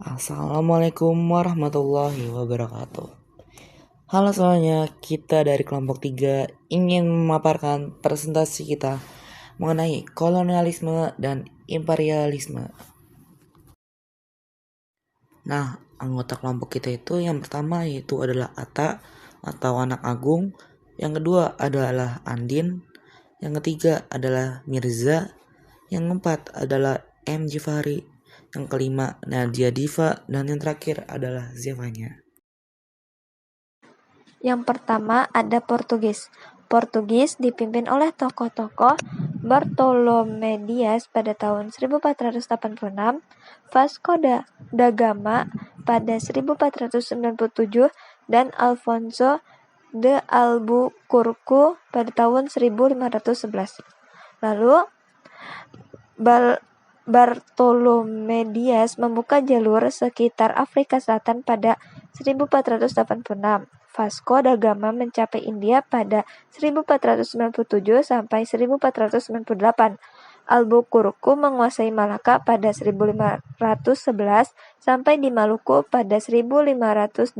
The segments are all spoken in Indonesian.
Assalamualaikum warahmatullahi wabarakatuh. Halo semuanya, kita dari kelompok 3 ingin memaparkan presentasi kita mengenai kolonialisme dan imperialisme. Nah, anggota kelompok kita itu yang pertama yaitu adalah Atta atau anak agung, yang kedua adalah Andin, yang ketiga adalah Mirza, yang keempat adalah M. Jifari, yang kelima Nadia Diva, dan yang terakhir adalah Zevanya. Yang pertama ada Portugis. Portugis dipimpin oleh tokoh-tokoh Bartolomé Dias pada tahun 1486, Vasco da Gama pada 1497, dan Alfonso de Albuquerque pada tahun 1511. Lalu Bartolomé Dias membuka jalur sekitar Afrika Selatan pada 1486. Vasco da Gama mencapai India pada 1497 sampai 1498. Albuquerque menguasai Malaka pada 1511 sampai di Maluku pada 1512.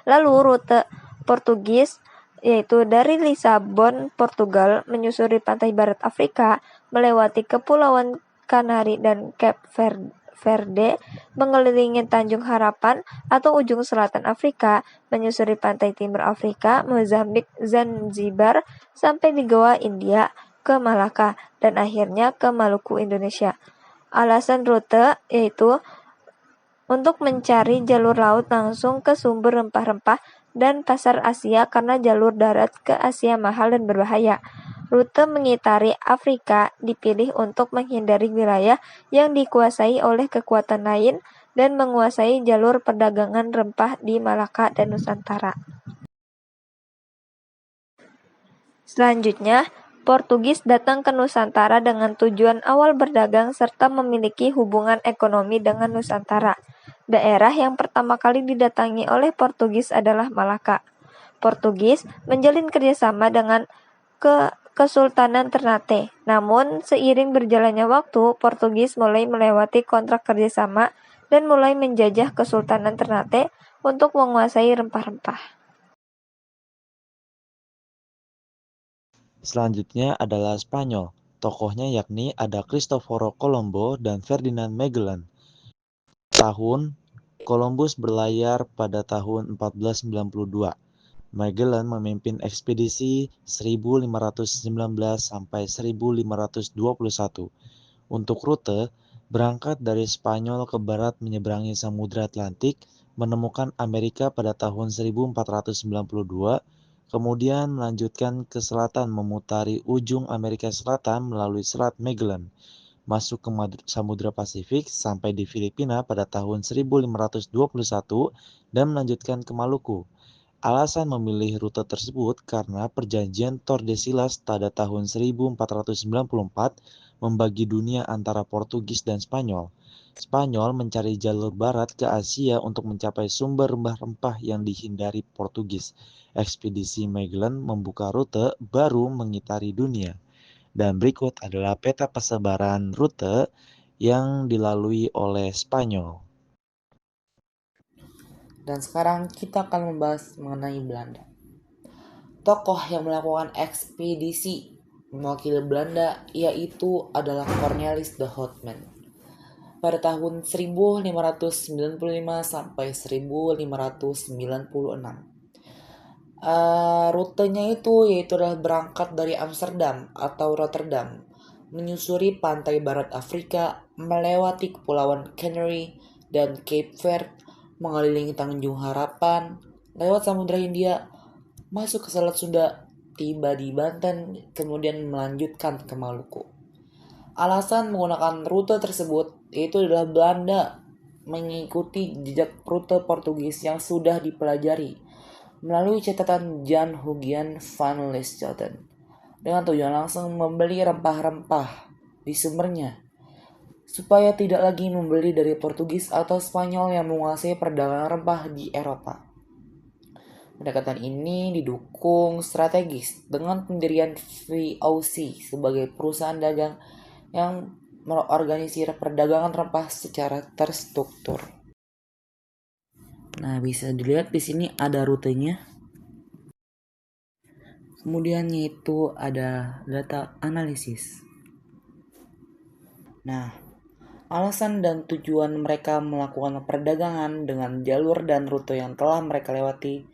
Lalu rute Portugis yaitu dari Lisabon, Portugal, menyusuri pantai barat Afrika, melewati Kepulauan Kanari dan Cape Verde, mengelilingi Tanjung Harapan atau ujung selatan Afrika, menyusuri pantai timur Afrika, Mozambik, Zanzibar, sampai di Goa, India, ke Malaka, dan akhirnya ke Maluku, Indonesia. Alasan rute yaitu untuk mencari jalur laut langsung ke sumber rempah-rempah dan pasar Asia karena jalur darat ke Asia mahal dan berbahaya. Rute mengitari Afrika dipilih untuk menghindari wilayah yang dikuasai oleh kekuatan lain dan menguasai jalur perdagangan rempah di Malaka dan Nusantara. Selanjutnya, Portugis datang ke Nusantara dengan tujuan awal berdagang serta memiliki hubungan ekonomi dengan Nusantara. Daerah yang pertama kali didatangi oleh Portugis adalah Malaka. Portugis menjalin kerjasama dengan Kesultanan Ternate. Namun, seiring berjalannya waktu, Portugis mulai melewati kontrak kerjasama dan mulai menjajah Kesultanan Ternate untuk menguasai rempah-rempah. Selanjutnya adalah Spanyol. Tokohnya yakni ada Cristoforo Colombo dan Ferdinand Magellan. Tahun Columbus berlayar pada tahun 1492. Magellan memimpin ekspedisi 1519 sampai 1521. Untuk rute, berangkat dari Spanyol ke barat menyeberangi Samudra Atlantik, menemukan Amerika pada tahun 1492, kemudian melanjutkan ke selatan memutari ujung Amerika Selatan melalui Selat Magellan, masuk ke Samudra Pasifik sampai di Filipina pada tahun 1521 dan melanjutkan ke Maluku. Alasan memilih rute tersebut karena perjanjian Tordesillas pada tahun 1494 membagi dunia antara Portugis dan Spanyol. Spanyol mencari jalur barat ke Asia untuk mencapai sumber rempah-rempah yang dihindari Portugis. Ekspedisi Magellan membuka rute baru mengitari dunia. Dan berikut adalah peta persebaran rute yang dilalui oleh Spanyol. Dan sekarang kita akan membahas mengenai Belanda. Tokoh yang melakukan ekspedisi mewakili Belanda yaitu adalah Cornelis de Houtman. Pada tahun 1595 sampai 1596. Rutenya itu yaitu adalah berangkat dari Amsterdam atau Rotterdam, menyusuri pantai barat Afrika, melewati Kepulauan Canary dan Cape Verde, mengelilingi Tanjung Harapan, lewat Samudra Hindia, masuk ke Selat Sunda, tiba di Banten, kemudian melanjutkan ke Maluku. Alasan menggunakan rute tersebut yaitu adalah Belanda mengikuti jejak rute Portugis yang sudah dipelajari melalui catatan Jan Hugian van Lieshoten dengan tujuan langsung membeli rempah-rempah di sumbernya supaya tidak lagi membeli dari Portugis atau Spanyol yang menguasai perdagangan rempah di Eropa. Pendekatan ini didukung strategis dengan pendirian VOC sebagai perusahaan dagang yang mengorganisir perdagangan rempah secara terstruktur. Nah, bisa dilihat di sini ada rutenya. Kemudian yaitu ada data analisis. Nah, alasan dan tujuan mereka melakukan perdagangan dengan jalur dan rute yang telah mereka lewati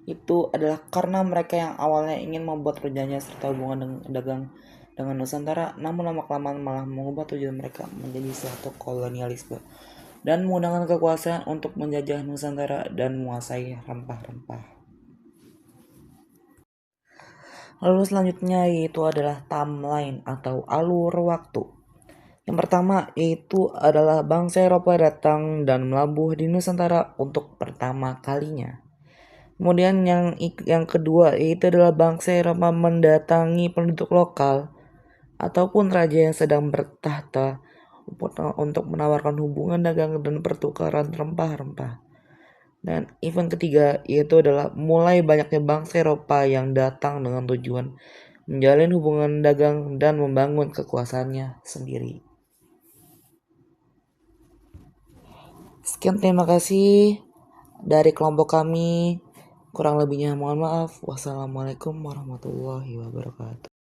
itu adalah karena mereka yang awalnya ingin membuat perjanjian serta hubungan dagang dengan Nusantara, namun lama-kelamaan malah mengubah tujuan mereka menjadi suatu kolonialisme dan menggunakan kekuasaan untuk menjajah Nusantara dan menguasai rempah-rempah. Lalu selanjutnya yaitu adalah timeline atau alur waktu. Yang pertama yaitu adalah bangsa Eropa datang dan melabuh di Nusantara untuk pertama kalinya. Kemudian yang kedua yaitu adalah bangsa Eropa mendatangi penduduk lokal ataupun raja yang sedang bertahta untuk menawarkan hubungan dagang dan pertukaran rempah-rempah. Dan event ketiga yaitu adalah mulai banyaknya bangsa Eropa yang datang dengan tujuan menjalin hubungan dagang dan membangun kekuasaannya sendiri. Sekian, terima kasih dari kelompok kami. Kurang lebihnya mohon maaf. Wassalamualaikum warahmatullahi wabarakatuh.